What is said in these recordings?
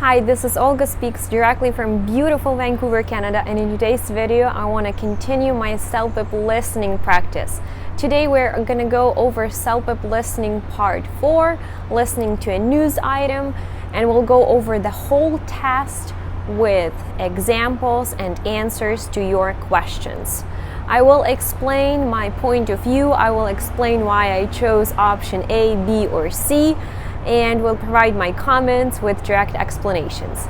Hi, this is Olga speaks directly from beautiful Vancouver, Canada, and in today's video I want to continue my CELPIP listening practice. Today we're going to go over CELPIP listening part 4, listening to a news item, and we'll go over the whole test with examples and answers to your questions. I will explain my point of view, I will explain why I chose option A, B, or C, and will provide my comments with direct explanations.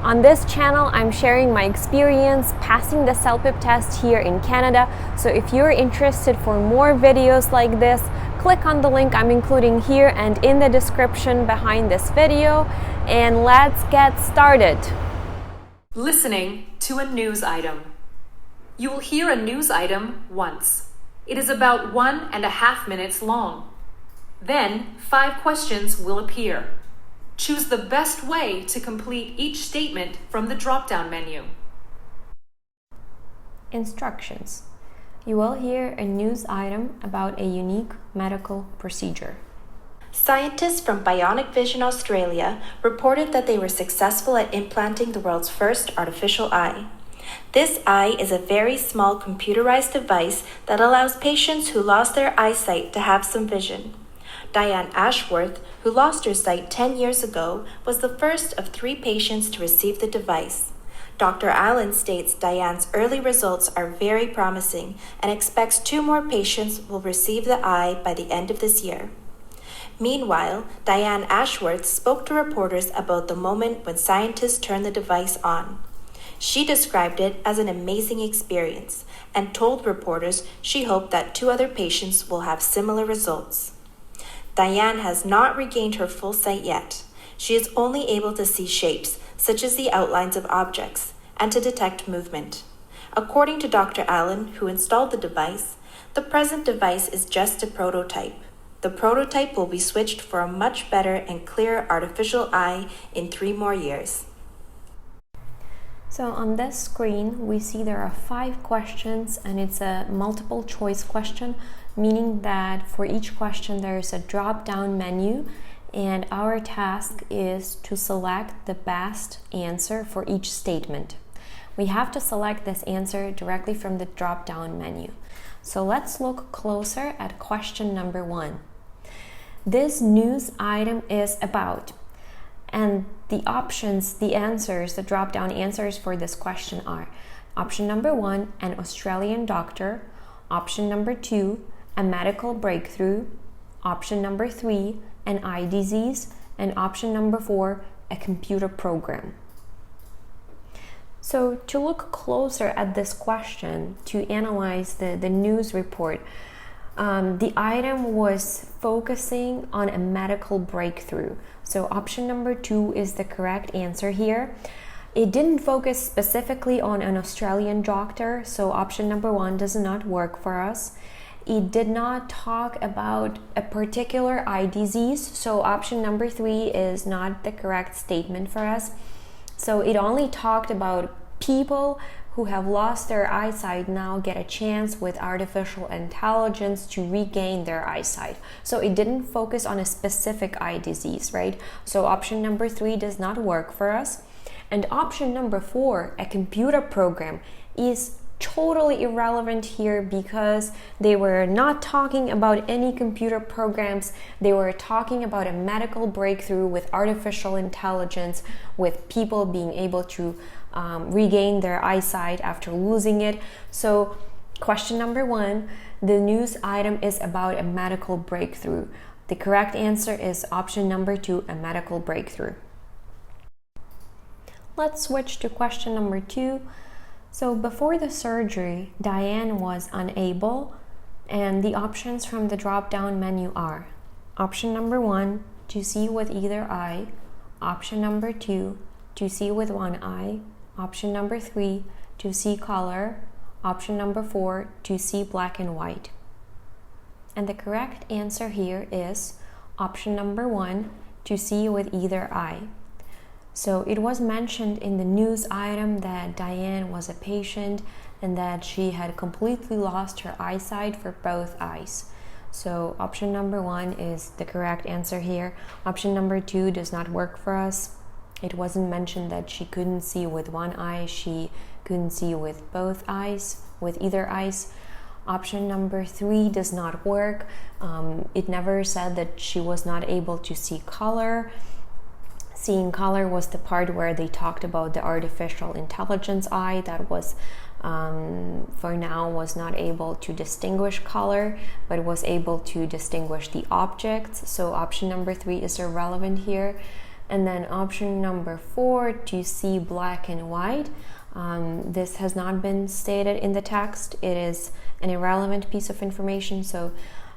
On this channel, I'm sharing my experience passing the CELPIP test here in Canada, so if you're interested for more videos like this, click on the link I'm including here and in the description behind this video, and let's get started. Listening to a news item. You will hear a news item once. It is about 1.5 minutes long. Then, 5 questions will appear. Choose the best way to complete each statement from the drop-down menu. Instructions. You will hear a news item about a unique medical procedure. Scientists from Bionic Vision Australia reported that they were successful at implanting the world's first artificial eye. This eye is a very small computerized device that allows patients who lost their eyesight to have some vision. Diane Ashworth, who lost her sight 10 years ago, was the first of 3 patients to receive the device. Dr. Allen states Diane's early results are very promising and expects 2 more patients will receive the eye by the end of this year. Meanwhile, Diane Ashworth spoke to reporters about the moment when scientists turned the device on. She described it as an amazing experience and told reporters she hoped that 2 other patients will have similar results. Diane has not regained her full sight yet. She is only able to see shapes, such as the outlines of objects, and to detect movement. According to Dr. Allen, who installed the device, the present device is just a prototype. The prototype will be switched for a much better and clearer artificial eye in 3 more years. So on this screen, we see there are 5 questions, and it's a multiple choice question, meaning that for each question there is a drop-down menu, and our task is to select the best answer for each statement. We have to select this answer directly from the drop-down menu. So let's look closer at question number 1. This news item is about, and the options, the answers, the drop-down answers for this question are option number 1, an Australian doctor, option number 2, a medical breakthrough, option number 3, an eye disease, and option number 4, a computer program. So to look closer at this question, to analyze the news report, the item was focusing on a medical breakthrough. So option number 2 is the correct answer here. It didn't focus specifically on an Australian doctor, so option number 1 does not work for us. It did not talk about a particular eye disease, so option number 3 is not the correct statement for us. So it only talked about people who have lost their eyesight now get a chance with artificial intelligence to regain their eyesight. So it didn't focus on a specific eye disease, right? So option number 3 does not work for us. And option number 4, a computer program, is totally irrelevant here because they were not talking about any computer programs. They were talking about a medical breakthrough with artificial intelligence, with people being able to regain their eyesight after losing it. So question number 1, the news item is about a medical breakthrough. The correct answer is option number 2, a medical breakthrough. Let's switch to question number 2. So before the surgery, Diane was unable, and the options from the drop-down menu are option number 1, to see with either eye, option number 2, to see with one eye, option number 3, to see color, option number 4, to see black and white. And the correct answer here is option number 1, to see with either eye. So it was mentioned in the news item that Diane was a patient and that she had completely lost her eyesight for both eyes. So option number 1 is the correct answer here. Option number 2 does not work for us. It wasn't mentioned that she couldn't see with one eye, she couldn't see with both eyes, with either eyes. Option number 3 does not work. It never said that she was not able to see color. Seeing color was the part where they talked about the artificial intelligence eye that was, for now, was not able to distinguish color, but was able to distinguish the objects. So option number 3 is irrelevant here. And then option number 4, to see black and white. This has not been stated in the text. It is an irrelevant piece of information, so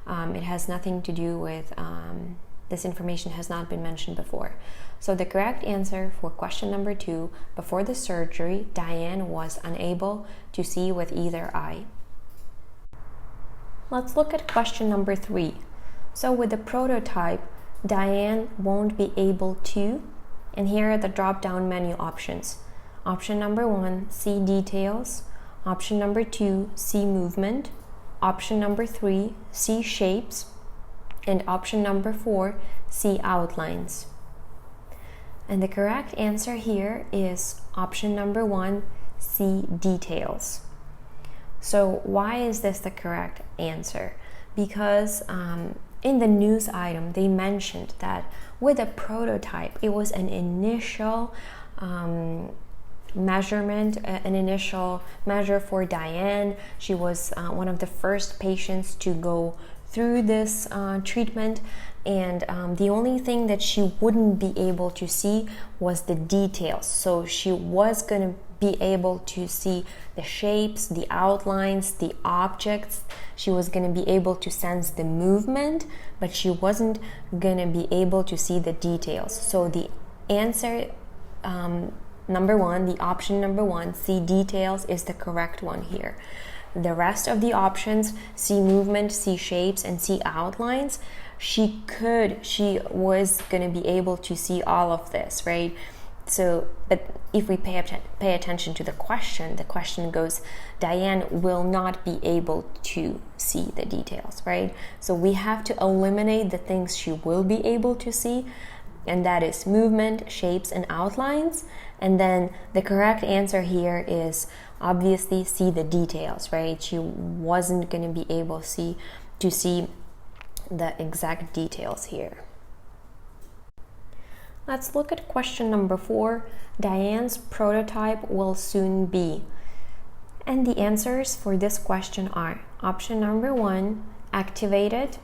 it has nothing to do with, this information has not been mentioned before. So the correct answer for question number 2, before the surgery, Diane was unable to see with either eye. Let's look at question number 3. So with the prototype, Diane won't be able to, and here are the drop-down menu options. Option number 1, see details. Option number 2, see movement. Option number 3, see shapes. And option number 4, see outlines. And the correct answer here is option number 1, see details. So why is this the correct answer? Because in the news item, they mentioned that with a prototype, it was an initial measurement, an initial measure for Diane. She was one of the first patients to go through this treatment, and the only thing that she wouldn't be able to see was the details. So she was going to be able to see the shapes, the outlines, the objects. She was going to be able to sense the movement, but she wasn't going to be able to see the details. So the answer number 1, the option number 1, see details, is the correct one here. The rest of the options, see movement, see shapes, and see outlines, she was going to be able to see all of this, right? So, but if we pay attention to the question goes, Diane will not be able to see the details, right? So we have to eliminate the things she will be able to see, and that is movement, shapes, and outlines. And then the correct answer here is obviously see the details, right? She wasn't going to be able to see the exact details here. Let's look at question number 4. Diane's prototype will soon be. And the answers for this question are option number 1, activated.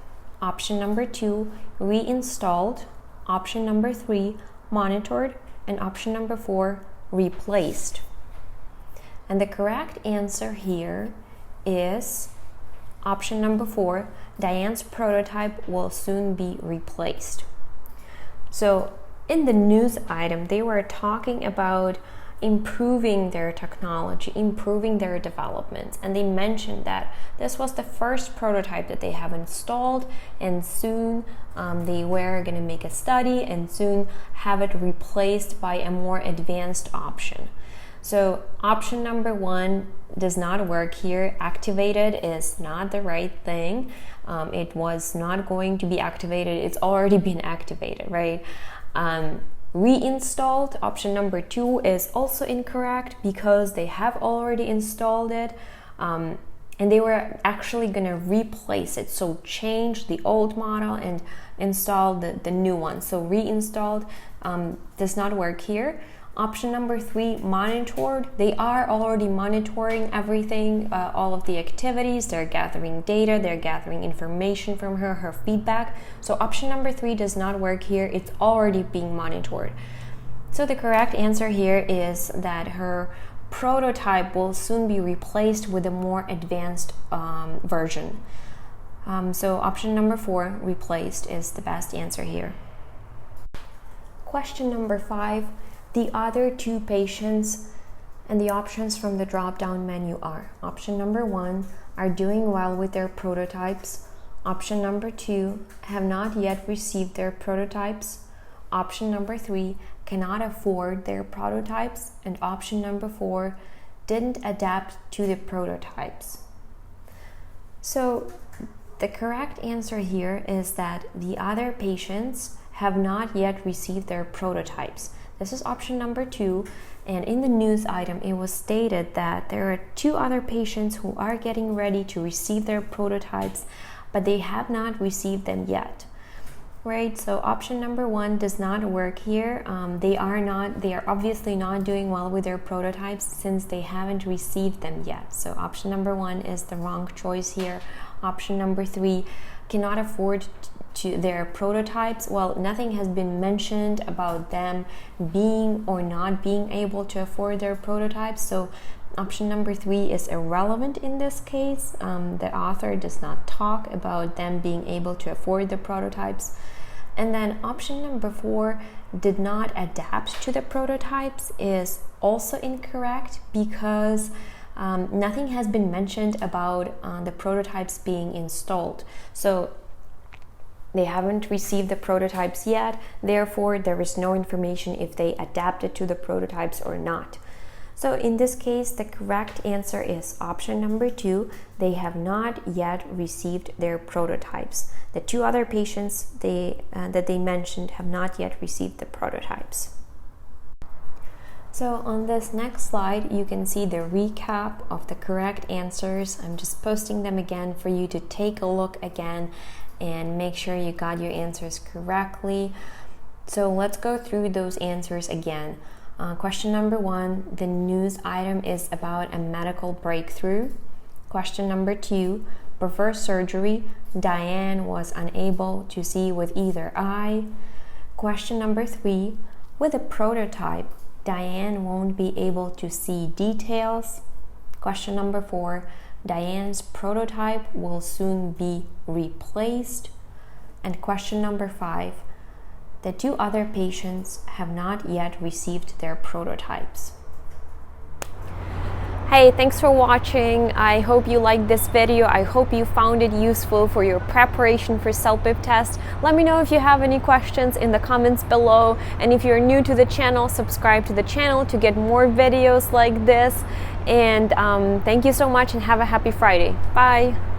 Option number 2, reinstalled. Option number 3, monitored. And option number 4, replaced. And the correct answer here is option number 4, Diane's prototype will soon be replaced. So in the news item, they were talking about improving their technology, improving their developments, and they mentioned that this was the first prototype that they have installed, and soon they were going to make a study and soon have it replaced by a more advanced option. So option number 1 does not work here. Activated is not the right thing. It was not going to be activated. It's already been activated, right? Reinstalled, option number 2, is also incorrect because they have already installed it, and they were actually going to replace it. So change the old model and install the new one. So reinstalled does not work here. Option number 3, monitored. They are already monitoring everything, all of the activities. They're gathering data, they're gathering information from her feedback. So option number 3 does not work here. It's already being monitored. So the correct answer here is that her prototype will soon be replaced with a more advanced version. So option number 4, replaced, is the best answer here. Question number 5. The other 2 patients, and the options from the drop-down menu are option number 1, are doing well with their prototypes. Option number 2, have not yet received their prototypes. Option number 3, cannot afford their prototypes. And option number 4, didn't adapt to the prototypes. So the correct answer here is that the other patients have not yet received their prototypes. This is option number 2. And in the news item, it was stated that there are 2 other patients who are getting ready to receive their prototypes, but they have not received them yet. Right, so option number 1 does not work here. They are obviously not doing well with their prototypes since they haven't received them yet. So option number 1 is the wrong choice here. Option number 3 cannot afford to their prototypes. Well, nothing has been mentioned about them being or not being able to afford their prototypes. So option number 3 is irrelevant in this case. The author does not talk about them being able to afford the prototypes. And then option number 4, did not adapt to the prototypes, is also incorrect because nothing has been mentioned about the prototypes being installed. So they haven't received the prototypes yet, therefore there is no information if they adapted to the prototypes or not. So in this case, the correct answer is option number 2. They have not yet received their prototypes. The 2 other patients that they mentioned have not yet received the prototypes. So on this next slide, you can see the recap of the correct answers. I'm just posting them again for you to take a look again and make sure you got your answers correctly. So let's go through those answers again. Question number 1, the news item is about a medical breakthrough. Question number 2, before surgery, Diane was unable to see with either eye. Question number 3, with a prototype, Diane won't be able to see details. Question number 4, Diane's prototype will soon be replaced. And question number 5, the 2 other patients have not yet received their prototypes. Hey, thanks for watching. I hope you liked this video. I hope you found it useful for your preparation for CELPIP test. Let me know if you have any questions in the comments below. And if you're new to the channel, subscribe to the channel to get more videos like this. And thank you so much and have a happy Friday. Bye.